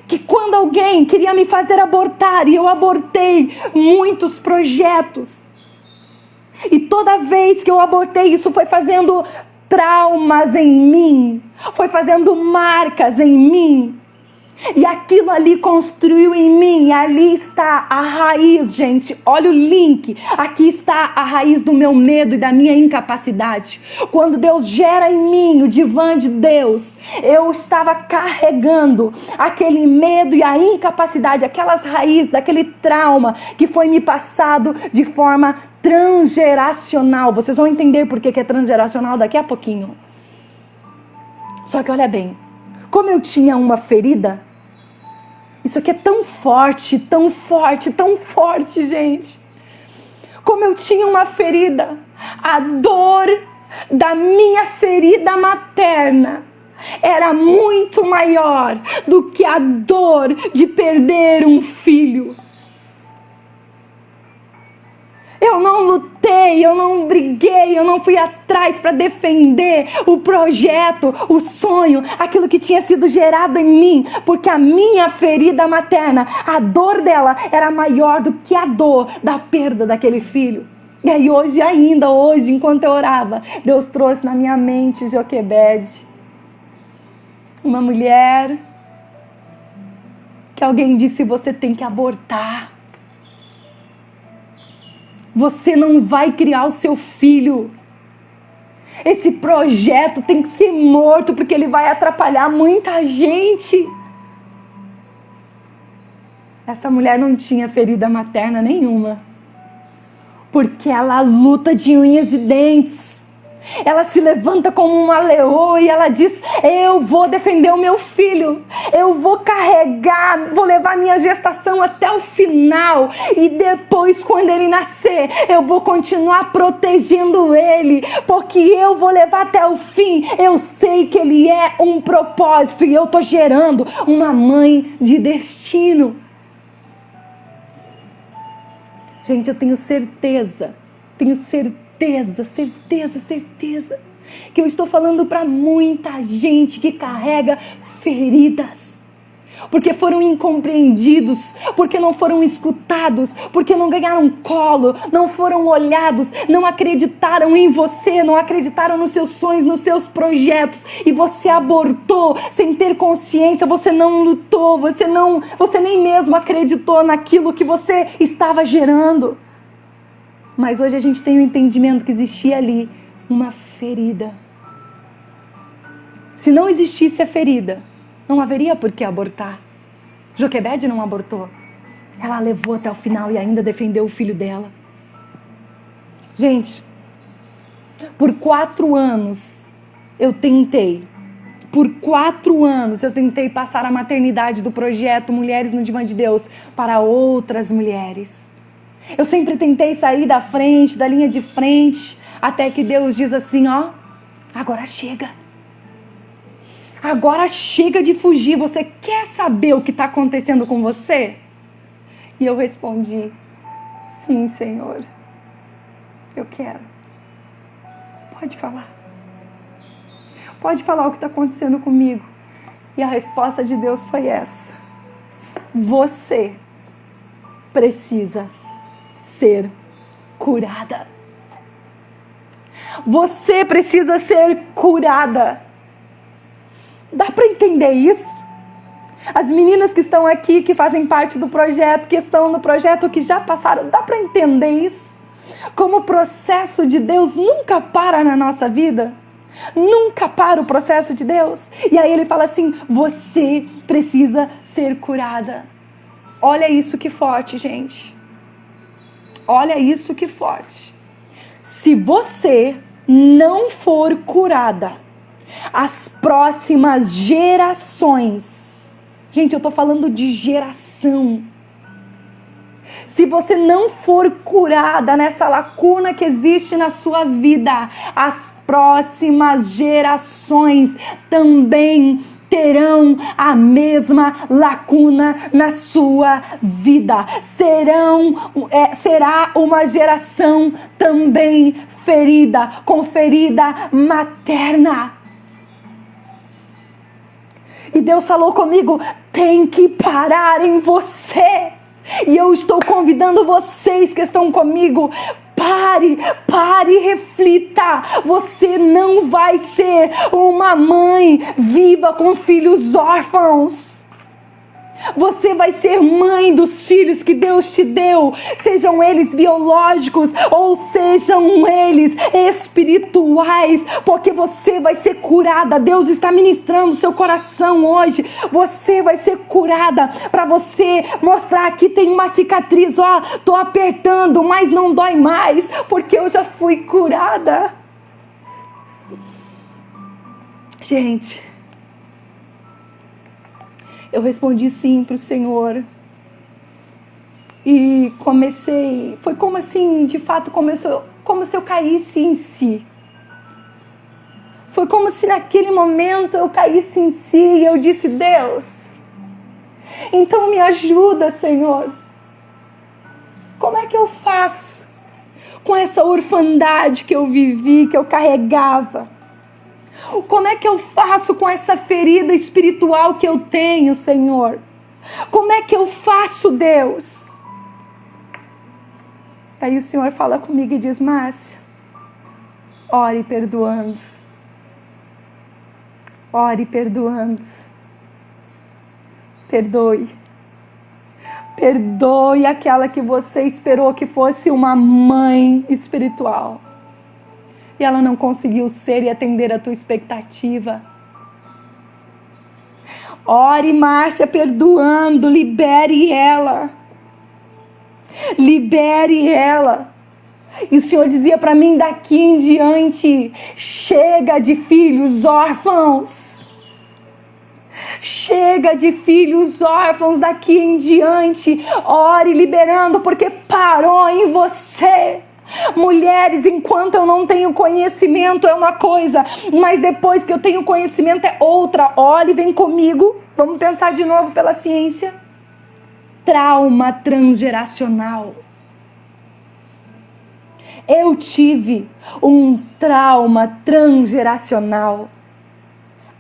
Que quando alguém queria me fazer abortar, e eu abortei muitos projetos, e toda vez que eu abortei, isso foi fazendo traumas em mim, foi fazendo marcas em mim. E aquilo ali construiu em mim, e ali está a raiz, gente. Olha o link. Aqui está a raiz do meu medo e da minha incapacidade. Quando Deus gera em mim o divã de Deus, eu estava carregando aquele medo e a incapacidade, aquelas raízes daquele trauma que foi me passado de forma transgeracional. Vocês vão entender por que é transgeracional daqui a pouquinho. Só que olha bem, como eu tinha uma ferida, isso aqui é tão forte, gente. Como eu tinha uma ferida, a dor da minha ferida materna era muito maior do que a dor de perder um filho. Eu não lutei, eu não briguei, eu não fui atrás para defender o projeto, o sonho, aquilo que tinha sido gerado em mim, porque a minha ferida materna, a dor dela era maior do que a dor da perda daquele filho. E aí hoje, enquanto eu orava, Deus trouxe na minha mente Joquebede, uma mulher que alguém disse, você tem que abortar. Você não vai criar o seu filho. Esse projeto tem que ser morto, porque ele vai atrapalhar muita gente. Essa mulher não tinha ferida materna nenhuma, porque ela luta de unhas e dentes. Ela se levanta como uma leoa e ela diz, eu vou defender o meu filho, eu vou carregar, vou levar minha gestação até o final, e depois quando ele nascer, eu vou continuar protegendo ele, porque eu vou levar até o fim. Eu sei que ele é um propósito e eu estou gerando uma mãe de destino. Gente, eu tenho certeza, que eu estou falando para muita gente que carrega feridas, porque foram incompreendidos, porque não foram escutados, porque não ganharam colo, não foram olhados, não acreditaram em você, não acreditaram nos seus sonhos, nos seus projetos, e você abortou sem ter consciência. Você não lutou, você nem mesmo acreditou naquilo que você estava gerando. Mas hoje a gente tem o entendimento que existia ali uma ferida. Se não existisse a ferida, não haveria por que abortar. Joquebede não abortou. Ela levou até o final e ainda defendeu o filho dela. Gente, por 4 anos eu tentei passar a maternidade do projeto Mulheres no Divã de Deus para outras mulheres. Eu sempre tentei sair da frente, da linha de frente, até que Deus diz assim, ó, agora chega. Agora chega de fugir. Você quer saber o que está acontecendo com você? E eu respondi, sim, Senhor, eu quero. Pode falar. Pode falar o que está acontecendo comigo. E a resposta de Deus foi essa. Você precisa ser curada. Você precisa ser curada. Dá para entender isso? As meninas que estão aqui, que fazem parte do projeto, que estão no projeto, que já passaram, dá para entender isso? Como o processo de Deus nunca para na nossa vida. Nunca para o processo de Deus. E aí ele fala assim, você precisa ser curada. Olha isso que forte, gente. Olha isso que forte. Se você não for curada, as próximas gerações, gente, eu tô falando de geração. Se você não for curada nessa lacuna que existe na sua vida, as próximas gerações também terão a mesma lacuna na sua vida. Será uma geração também ferida, com ferida materna. E Deus falou comigo, tem que parar em você. E eu estou convidando vocês que estão comigo, pare e reflita. Você não vai ser uma mãe viva com filhos órfãos. Você vai ser mãe dos filhos que Deus te deu, sejam eles biológicos ou sejam eles espirituais, porque você vai ser curada. Deus está ministrando seu coração hoje. Você vai ser curada para você mostrar que tem uma cicatriz. Ó, tô apertando, mas não dói mais, porque eu já fui curada. Gente, eu respondi sim para o Senhor. E comecei, foi como assim, de fato, como se eu caísse em si. Foi como se naquele momento eu caísse em si e eu disse, Deus, então me ajuda, Senhor. Como é que eu faço com essa orfandade que eu vivi, que eu carregava? Como é que eu faço com essa ferida espiritual que eu tenho, Senhor? Como é que eu faço, Deus? Aí o Senhor fala comigo e diz, Márcia, ore perdoando. Ore perdoando. Perdoe. Perdoe aquela que você esperou que fosse uma mãe espiritual. E ela não conseguiu ser e atender a tua expectativa. Ore, Márcia, perdoando, libere ela. Libere ela. E o Senhor dizia para mim, daqui em diante, chega de filhos órfãos. Chega de filhos órfãos daqui em diante. Ore liberando, porque parou em você. Mulheres, enquanto eu não tenho conhecimento é uma coisa, mas depois que eu tenho conhecimento é outra. Olhe, vem comigo, vamos pensar de novo pela ciência. Trauma transgeracional. Eu tive um trauma transgeracional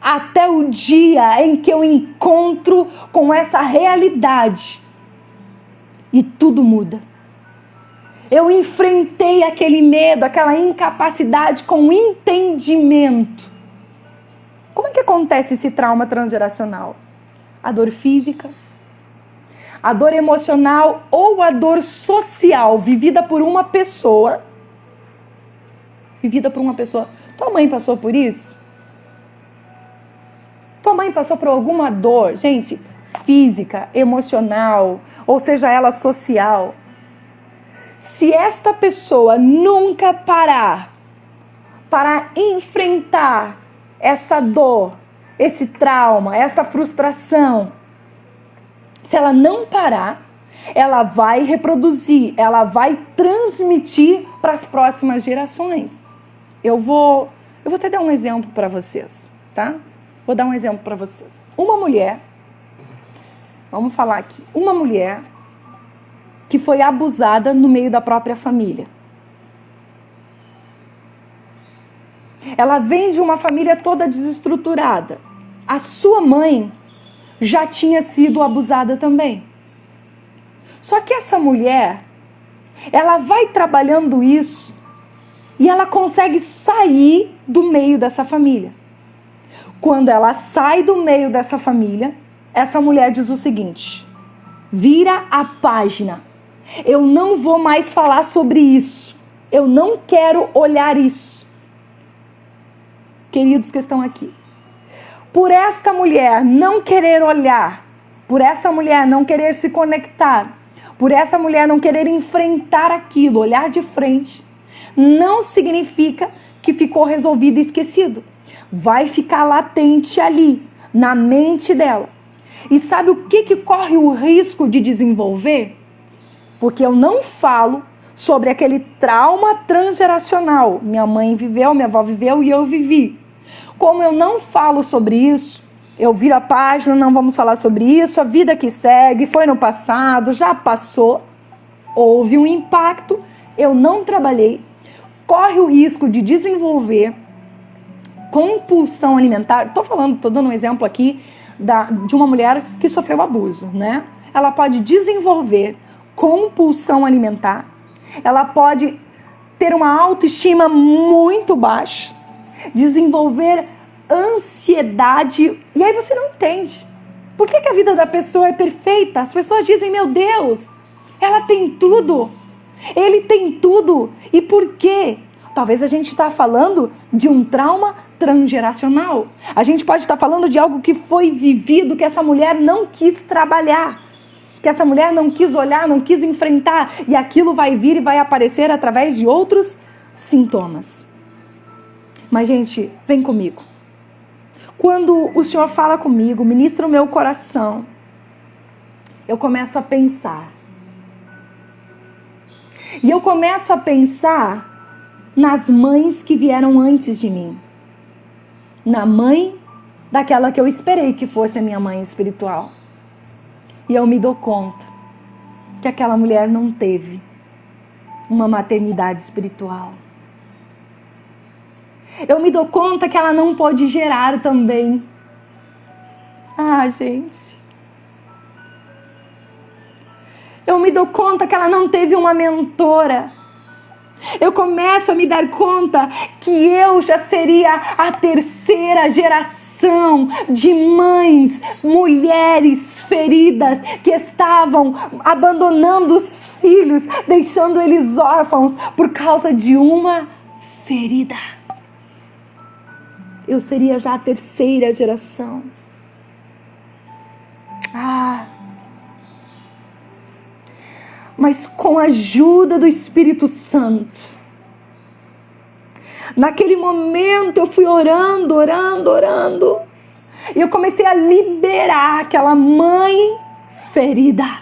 até o dia em que eu encontro com essa realidade e tudo muda. Eu enfrentei aquele medo, aquela incapacidade com entendimento. Como é que acontece esse trauma transgeracional? A dor física, a dor emocional ou a dor social vivida por uma pessoa. Vivida por uma pessoa. Tua mãe passou por isso? Tua mãe passou por alguma dor, gente, física, emocional, ou seja ela social. Se esta pessoa nunca parar para enfrentar essa dor, esse trauma, essa frustração, se ela não parar, ela vai reproduzir, ela vai transmitir para as próximas gerações. Eu vou até dar um exemplo para vocês, tá? Vou dar um exemplo para vocês. Uma mulher, vamos falar aqui, uma mulher que foi abusada no meio da própria família. Ela vem de uma família toda desestruturada. A sua mãe já tinha sido abusada também. Só que essa mulher, ela vai trabalhando isso e ela consegue sair do meio dessa família. Quando ela sai do meio dessa família, essa mulher diz o seguinte: vira a página. Eu não vou mais falar sobre isso. Eu não quero olhar isso. Queridos que estão aqui. Por esta mulher não querer olhar, por essa mulher não querer se conectar, por essa mulher não querer enfrentar aquilo, olhar de frente, não significa que ficou resolvido e esquecido. Vai ficar latente ali, na mente dela. E sabe o que corre o risco de desenvolver? Porque eu não falo sobre aquele trauma transgeracional. Minha mãe viveu, minha avó viveu e eu vivi. Como eu não falo sobre isso, eu viro a página, não vamos falar sobre isso, a vida que segue, foi no passado, já passou, houve um impacto, eu não trabalhei, corre o risco de desenvolver compulsão alimentar. Estou dando um exemplo aqui de uma mulher que sofreu abuso, né? Ela pode desenvolver compulsão alimentar, ela pode ter uma autoestima muito baixa, desenvolver ansiedade, e aí você não entende. Por que a vida da pessoa é perfeita? As pessoas dizem, meu Deus, ela tem tudo, ele tem tudo, e por quê? Talvez a gente está falando de um trauma transgeracional. A gente pode estar falando de algo que foi vivido, que essa mulher não quis trabalhar, que essa mulher não quis olhar, não quis enfrentar, e aquilo vai vir e vai aparecer através de outros sintomas. Mas, gente, vem comigo. Quando o Senhor fala comigo, ministra o meu coração, eu começo a pensar. E eu começo a pensar nas mães que vieram antes de mim. Na mãe daquela que eu esperei que fosse a minha mãe espiritual. E eu me dou conta que aquela mulher não teve uma maternidade espiritual. Eu me dou conta que ela não pôde gerar também. Ah, gente. Eu me dou conta que ela não teve uma mentora. Eu começo a me dar conta que eu já seria a terceira geração de mães, mulheres feridas que estavam abandonando os filhos, deixando eles órfãos por causa de uma ferida. Eu seria já a terceira geração. Mas com a ajuda do Espírito Santo, naquele momento eu fui orando, e eu comecei a liberar aquela mãe ferida.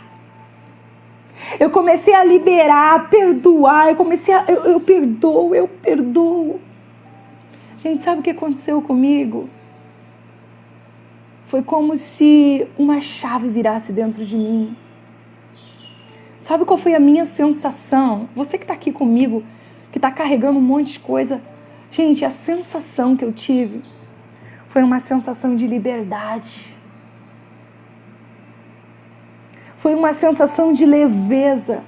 Eu comecei a liberar, a perdoar, eu perdoo. Gente, sabe o que aconteceu comigo? Foi como se uma chave virasse dentro de mim. Sabe qual foi a minha sensação? Você que está aqui comigo, que está carregando um monte de coisa. Gente, a sensação que eu tive foi uma sensação de liberdade. Foi uma sensação de leveza.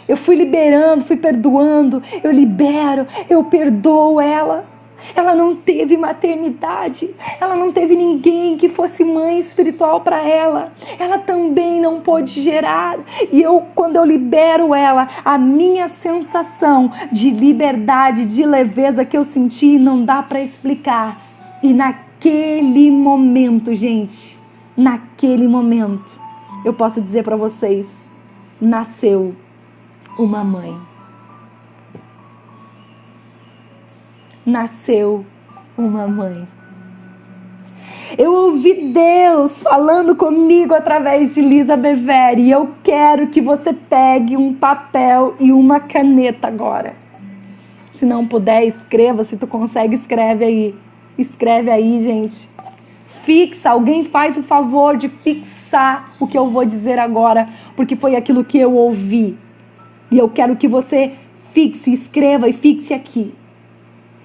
Eu fui liberando, fui perdoando, eu libero, eu perdoo ela. Ela não teve maternidade, ela não teve ninguém que fosse mãe espiritual para ela. Ela também não pôde gerar. E quando eu libero ela, a minha sensação de liberdade, de leveza que eu senti, não dá para explicar. E naquele momento, gente, naquele momento, eu posso dizer para vocês, nasceu uma mãe. Nasceu uma mãe. Eu ouvi Deus falando comigo através de Lisa Beveri. E eu quero que você pegue um papel e uma caneta agora. Se não puder, escreva. Se tu consegue, escreve aí. Escreve aí, gente. Fixa, alguém faz o favor de fixar o que eu vou dizer agora, porque foi aquilo que eu ouvi. E eu quero que você fixe, escreva e fixe aqui.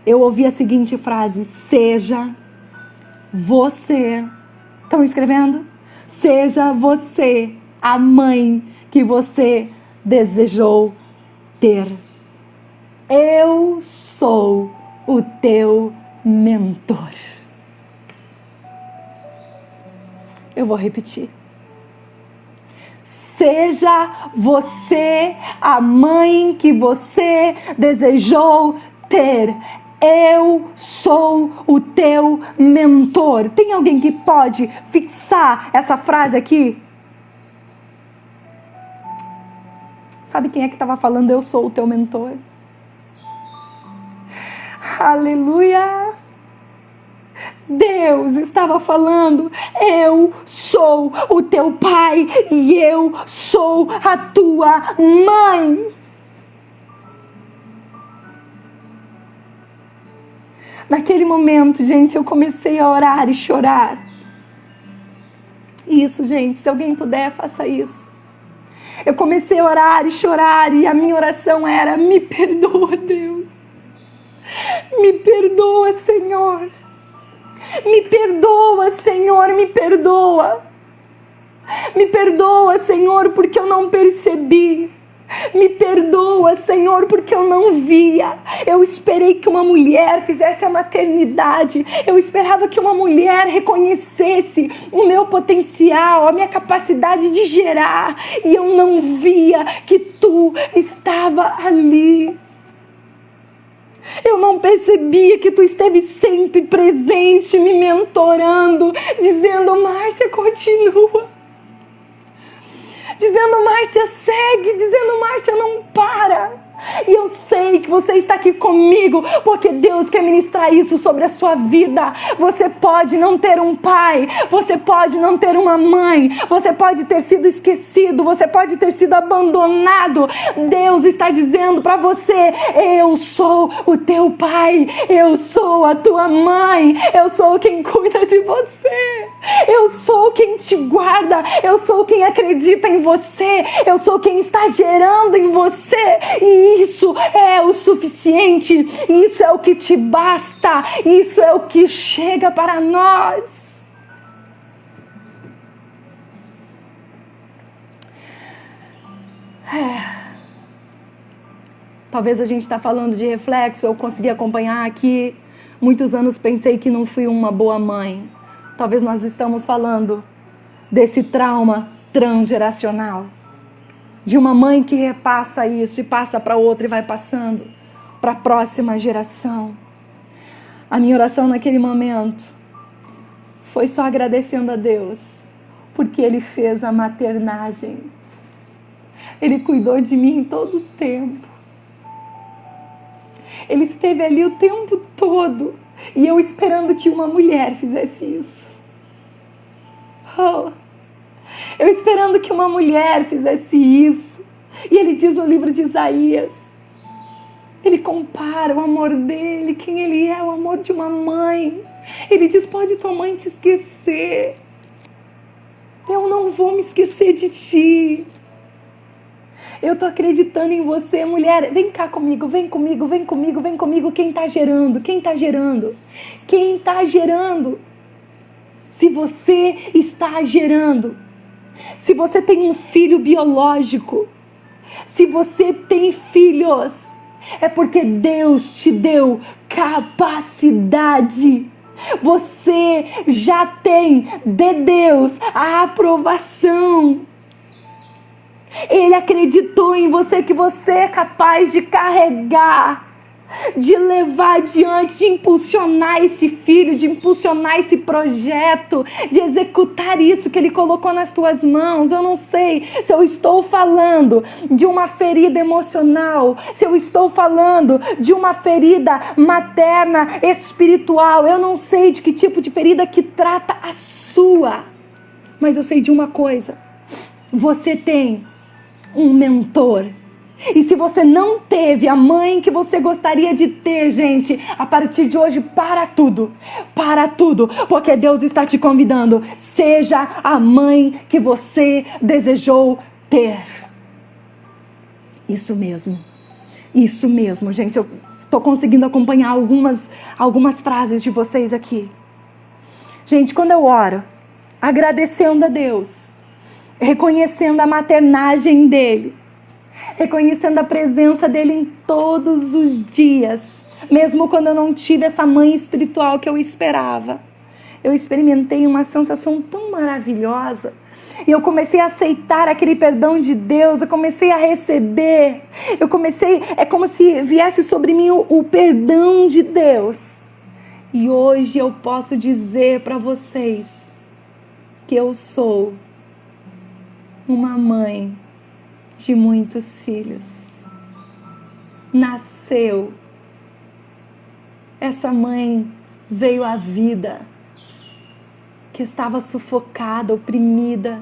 Eu ouvi a seguinte frase: seja você. Estão escrevendo? Seja você a mãe que você desejou ter. Eu sou o teu mentor. Eu vou repetir. Seja você a mãe que você desejou ter. Eu sou o teu mentor. Tem alguém que pode fixar essa frase aqui? Sabe quem é que estava falando? Eu sou o teu mentor. Aleluia! Deus estava falando, eu sou o teu pai e eu sou a tua mãe. Naquele momento, gente, eu comecei a orar e chorar. Isso, gente, se alguém puder, faça isso. Eu comecei a orar e chorar e a minha oração era, me perdoa, Deus. Me perdoa, Senhor. Me perdoa, Senhor, me perdoa. Me perdoa, Senhor, porque eu não percebi. Me perdoa, Senhor, porque eu não via. Eu esperei que uma mulher fizesse a maternidade. Eu esperava que uma mulher reconhecesse o meu potencial, a minha capacidade de gerar. E eu não via que tu estava ali. Eu não percebia que tu esteve sempre presente, me mentorando, dizendo, Márcia, continua. Dizendo, Márcia, segue. Dizendo, Márcia, não para. E eu sei que você está aqui comigo, porque Deus quer ministrar isso sobre a sua vida. Você pode não ter um pai, você pode não ter uma mãe, você pode ter sido esquecido, você pode ter sido abandonado. Deus está dizendo para você, eu sou o teu pai, eu sou a tua mãe, eu sou quem cuida de você, eu sou quem te guarda, eu sou quem acredita em você, eu sou quem está gerando em você. E isso é o suficiente, isso é o que te basta, isso é o que chega para nós. Talvez a gente está falando de reflexo, eu consegui acompanhar aqui. Muitos anos pensei que não fui uma boa mãe. Talvez nós estamos falando desse trauma transgeracional. De uma mãe que repassa isso e passa para outra e vai passando para a próxima geração. A minha oração naquele momento foi só agradecendo a Deus, porque Ele fez a maternagem. Ele cuidou de mim todo o tempo. Ele esteve ali o tempo todo e eu esperando que uma mulher fizesse isso. Eu esperando que uma mulher fizesse isso. E ele diz no livro de Isaías, ele compara o amor dele, quem ele é, o amor de uma mãe. Ele diz, pode tua mãe te esquecer, eu não vou me esquecer de ti. Eu tô acreditando em você, mulher. Vem cá comigo, vem comigo, vem comigo, vem comigo. Quem tá gerando? Quem tá gerando? Quem tá gerando? Se você está gerando, se você tem um filho biológico, se você tem filhos, é porque Deus te deu capacidade. Você já tem de Deus a aprovação. Ele acreditou em você, que você é capaz de carregar, de levar adiante, de impulsionar esse filho, de impulsionar esse projeto, de executar isso que Ele colocou nas tuas mãos. Eu não sei se eu estou falando de uma ferida emocional, se eu estou falando de uma ferida materna, espiritual. Eu não sei de que tipo de ferida que trata a sua, mas eu sei de uma coisa: você tem um mentor. E se você não teve a mãe que você gostaria de ter, gente, a partir de hoje, para tudo, porque Deus está te convidando. Seja a mãe que você desejou ter. Isso mesmo, gente. Eu estou conseguindo acompanhar algumas frases de vocês aqui. Gente, quando eu oro, agradecendo a Deus, reconhecendo a maternagem dele, reconhecendo a presença dele em todos os dias, mesmo quando eu não tive essa mãe espiritual que eu esperava, eu experimentei uma sensação tão maravilhosa, E eu comecei a aceitar aquele perdão de Deus, eu comecei a receber, é como se viesse sobre mim o perdão de Deus. E hoje eu posso dizer para vocês que eu sou uma mãe de muitos filhos. Nasceu. Essa mãe veio à vida, que estava sufocada, oprimida,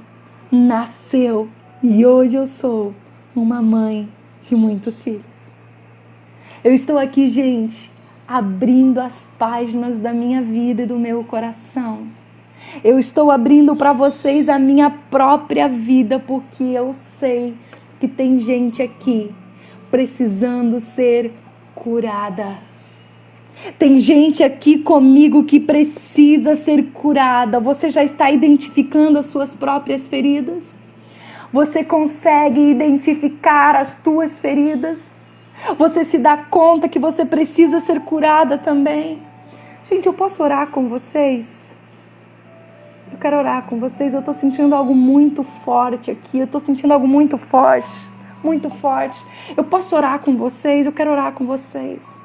nasceu. E hoje eu sou uma mãe de muitos filhos. Eu estou aqui, gente, abrindo as páginas da minha vida e do meu coração. Eu estou abrindo para vocês a minha própria vida, porque eu sei que tem gente aqui precisando ser curada. Tem gente aqui comigo que precisa ser curada. Você já está identificando as suas próprias feridas? Você consegue identificar as tuas feridas? Você se dá conta que você precisa ser curada também? Gente, eu posso orar com vocês? Eu quero orar com vocês. Eu estou sentindo algo muito forte aqui. Eu estou sentindo algo muito forte. Muito forte. Eu posso orar com vocês? Eu quero orar com vocês.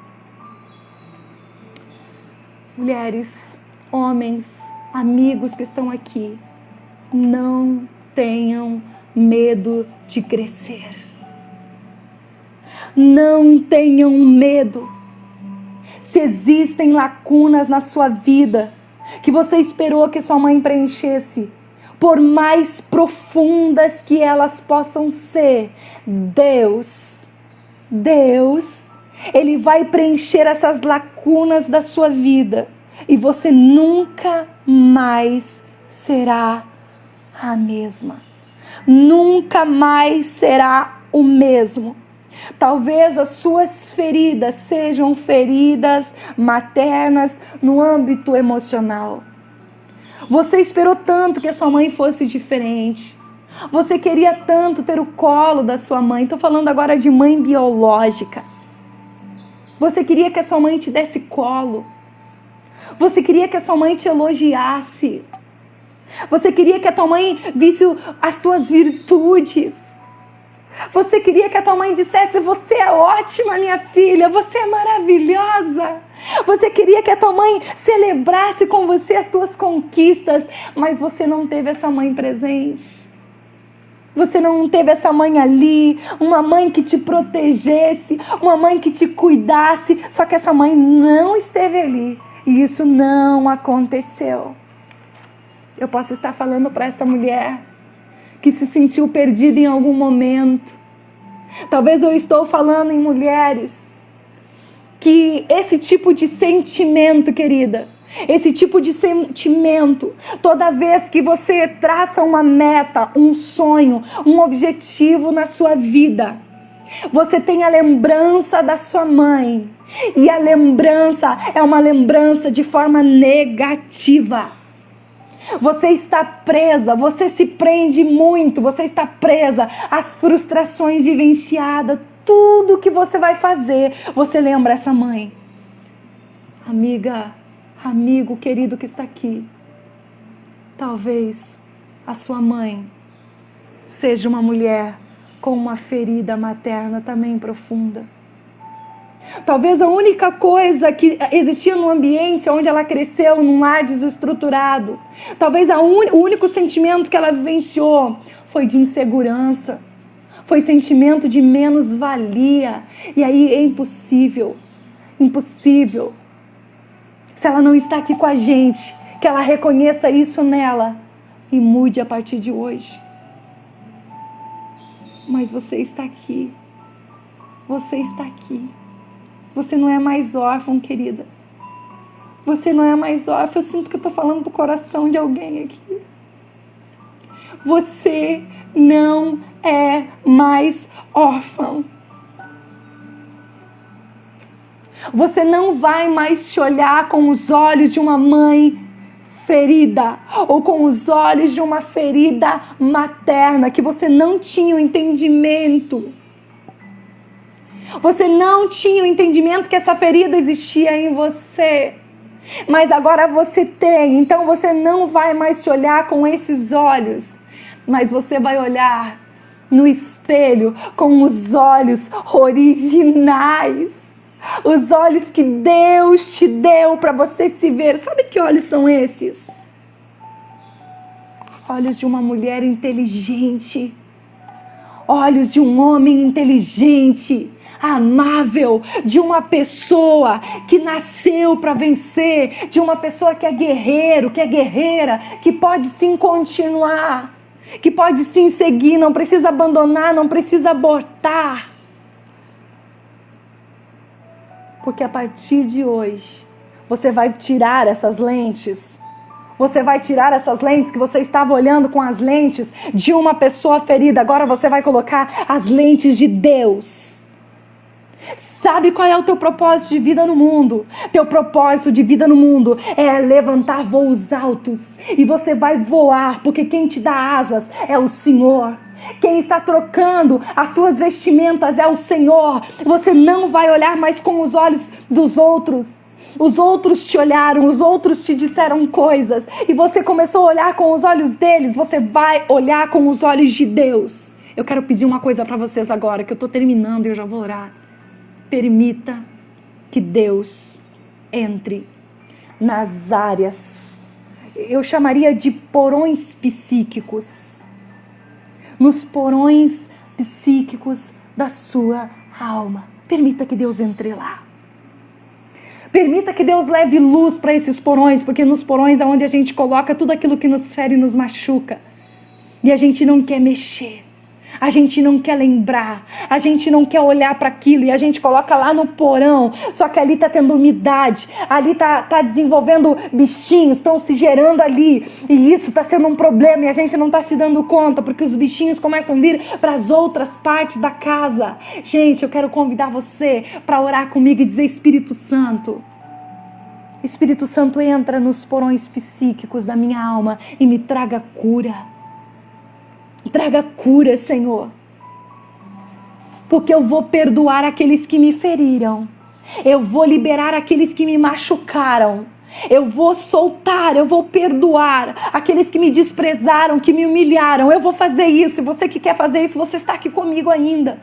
Mulheres, homens, amigos que estão aqui, não tenham medo de crescer. Não tenham medo. Se existem lacunas na sua vida que você esperou que sua mãe preenchesse, por mais profundas que elas possam ser, Deus, Ele vai preencher essas lacunas da sua vida e você nunca mais será a mesma. Nunca mais será o mesmo. Talvez as suas feridas sejam feridas maternas no âmbito emocional. Você esperou tanto que a sua mãe fosse diferente. Você queria tanto ter o colo da sua mãe. Estou falando agora de mãe biológica. Você queria que a sua mãe te desse colo. Você queria que a sua mãe te elogiasse. Você queria que a tua mãe visse as tuas virtudes. Você queria que a tua mãe dissesse: você é ótima, minha filha, você é maravilhosa. Você queria que a tua mãe celebrasse com você as tuas conquistas, mas você não teve essa mãe presente. Você não teve essa mãe ali, uma mãe que te protegesse, uma mãe que te cuidasse, só que essa mãe não esteve ali e isso não aconteceu. Eu posso estar falando para essa mulher que se sentiu perdida em algum momento. Talvez eu estou falando em mulheres que esse tipo de sentimento, querida, esse tipo de sentimento, toda vez que você traça uma meta, um sonho, um objetivo na sua vida, você tem a lembrança da sua mãe, e a lembrança é uma lembrança de forma negativa. Você está presa, você se prende muito, você está presa às frustrações vivenciadas. Tudo que você vai fazer, você lembra essa mãe. Amiga, amigo querido que está aqui, talvez a sua mãe seja uma mulher com uma ferida materna também profunda. Talvez a única coisa que existia no ambiente onde ela cresceu, num lar desestruturado, talvez o único sentimento que ela vivenciou foi de insegurança, foi sentimento de menos-valia. E aí é impossível, se ela não está aqui com a gente, que ela reconheça isso nela e mude a partir de hoje. Mas você está aqui, Você não é mais órfã, querida. Você não é mais órfã. Eu sinto que eu estou falando pro coração de alguém aqui. Você não é mais órfã. Você não vai mais te olhar com os olhos de uma mãe ferida, ou com os olhos de uma ferida materna, que você não tinha o entendimento. Você não tinha o entendimento que essa ferida existia em você. Mas agora você tem. Então você não vai mais te olhar com esses olhos. mas você vai olhar no espelho com os olhos originais. Os olhos que Deus te deu para você se ver. Sabe que olhos são esses? Olhos de uma mulher inteligente. Olhos de um homem inteligente, amável, de uma pessoa que nasceu para vencer, de uma pessoa que é guerreiro, que é guerreira, que pode sim continuar, que pode sim seguir, não precisa abandonar, não precisa abortar. Porque a partir de hoje, você vai tirar essas lentes. Você vai tirar essas lentes que você estava olhando com as lentes de uma pessoa ferida. Agora você vai colocar as lentes de Deus. Sabe qual é o teu propósito de vida no mundo? Teu propósito de vida no mundo é levantar voos altos. E você vai voar, porque quem te dá asas é o Senhor. Quem está trocando as tuas vestimentas é o Senhor. Você não vai olhar mais com os olhos dos outros. Os outros te olharam, os outros te disseram coisas e você começou a olhar com os olhos deles. Você vai olhar com os olhos de Deus. Eu quero pedir uma coisa para vocês agora, que eu estou terminando e eu já vou orar. Permita que Deus entre nas áreas, eu chamaria de porões psíquicos, nos porões psíquicos da sua alma. Permita que Deus entre lá. Permita que Deus leve luz para esses porões, porque nos porões é onde a gente coloca tudo aquilo que nos fere e nos machuca. E a gente não quer mexer, a gente não quer lembrar, a gente não quer olhar para aquilo e a gente coloca lá no porão, só que ali está tendo umidade, ali está desenvolvendo bichinhos, estão se gerando ali e isso está sendo um problema e a gente não está se dando conta porque os bichinhos começam a vir para as outras partes da casa. Gente, eu quero convidar você para orar comigo e dizer: Espírito Santo, Espírito Santo, entra nos porões psíquicos da minha alma e me traga cura. Traga cura, Senhor. Porque eu vou perdoar aqueles que me feriram. Eu vou liberar aqueles que me machucaram. Eu vou soltar, eu vou perdoar aqueles que me desprezaram, que me humilharam. Eu vou fazer isso. E você que quer fazer isso, você está aqui comigo ainda.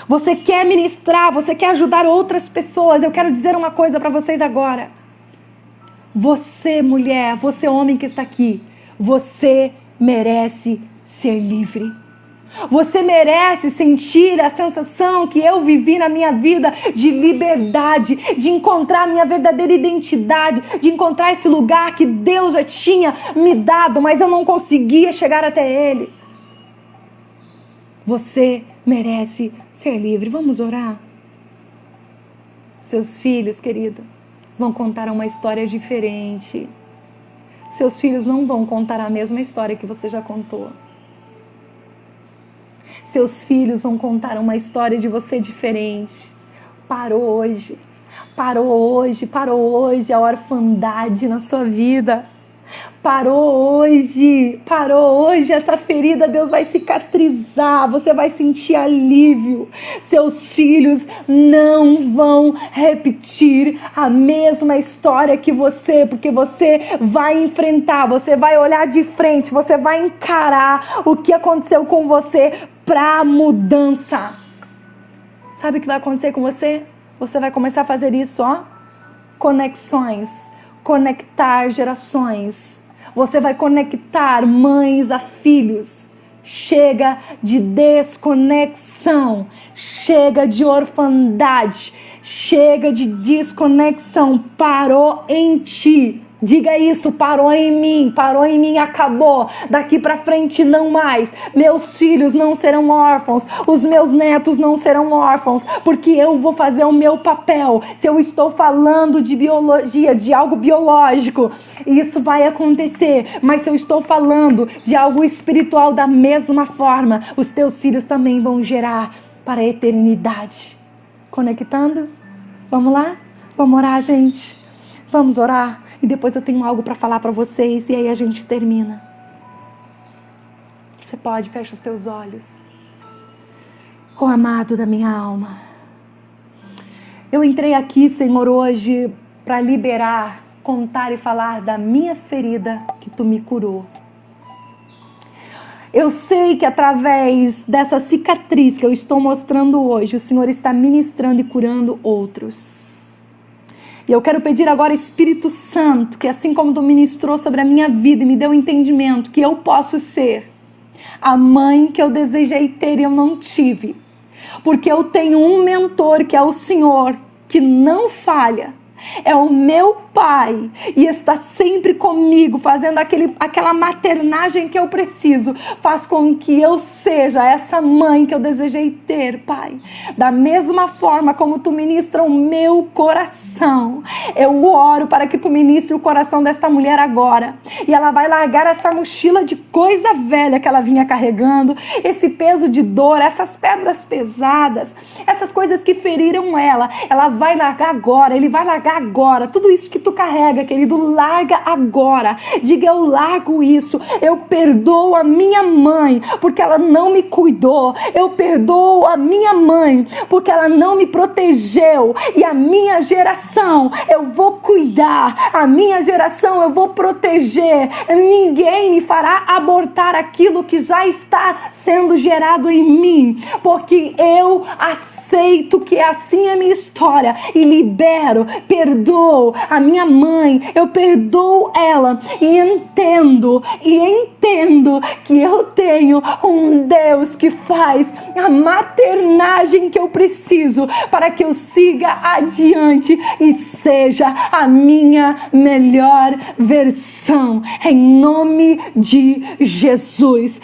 Você quer ministrar, você quer ajudar outras pessoas. Eu quero dizer uma coisa para vocês agora. Você, mulher, você, homem que está aqui, você merece ser livre. Você merece sentir a sensação que eu vivi na minha vida de liberdade, de encontrar a minha verdadeira identidade, de encontrar esse lugar que Deus já tinha me dado, mas eu não conseguia chegar até Ele. Você merece ser livre. Vamos orar? Seus filhos, querida, vão contar uma história diferente. Seus filhos não vão contar a mesma história que você já contou. Seus filhos vão contar uma história de você diferente. Parou hoje a orfandade na sua vida. Parou hoje, essa ferida Deus vai cicatrizar, você vai sentir alívio. Seus filhos não vão repetir a mesma história que você, porque você vai enfrentar, você vai olhar de frente, você vai encarar o que aconteceu com você para mudança. Sabe o que vai acontecer com você? Você vai começar a fazer isso, ó, conexões. Conectar gerações. Você vai conectar mães a filhos. Chega de desconexão. Chega de orfandade. Chega de desconexão. Parou em ti. Diga isso: parou em mim, acabou. Daqui pra frente não mais. Meus filhos não serão órfãos, os meus netos não serão órfãos, porque eu vou fazer o meu papel. Se eu estou falando de biologia, de algo biológico, isso vai acontecer. Mas se eu estou falando de algo espiritual, da mesma forma, os teus filhos também vão gerar para a eternidade. Conectando? Vamos lá? Vamos orar, gente? Vamos orar? E depois eu tenho algo para falar para vocês e aí a gente termina. Você pode, fecha os teus olhos. Oh, amado da minha alma, eu entrei aqui, Senhor, hoje para liberar, contar e falar da minha ferida que Tu me curou. Eu sei que através dessa cicatriz que eu estou mostrando hoje, o Senhor está ministrando e curando outros. E eu quero pedir agora, Espírito Santo, que assim como tu ministrou sobre a minha vida e me deu entendimento, que eu posso ser a mãe que eu desejei ter e eu não tive. Porque eu tenho um mentor que é o Senhor, que não falha. É o meu Pai e está sempre comigo, fazendo aquela maternagem que eu preciso. Faz com que eu seja essa mãe que eu desejei ter, Pai. Da mesma forma como tu ministra o meu coração, eu oro para que tu ministre o coração desta mulher agora. E ela vai largar essa mochila de coisa velha que ela vinha carregando, esse peso de dor, essas pedras pesadas, essas coisas que feriram ela. Ela vai largar agora, ele vai largar agora. Tudo isso que tu carrega, querido, larga agora. Diga: eu largo isso. Eu perdoo a minha mãe porque ela não me cuidou. Eu perdoo a minha mãe porque ela não me protegeu. E a minha geração eu vou cuidar. A minha geração eu vou proteger. Ninguém me fará abortar aquilo que já está sendo gerado em mim, porque eu aceito que assim é a minha história e libero, perdoo a minha mãe, eu perdoo ela e entendo que eu tenho um Deus que faz a maternagem que eu preciso para que eu siga adiante e seja a minha melhor versão, em nome de Jesus.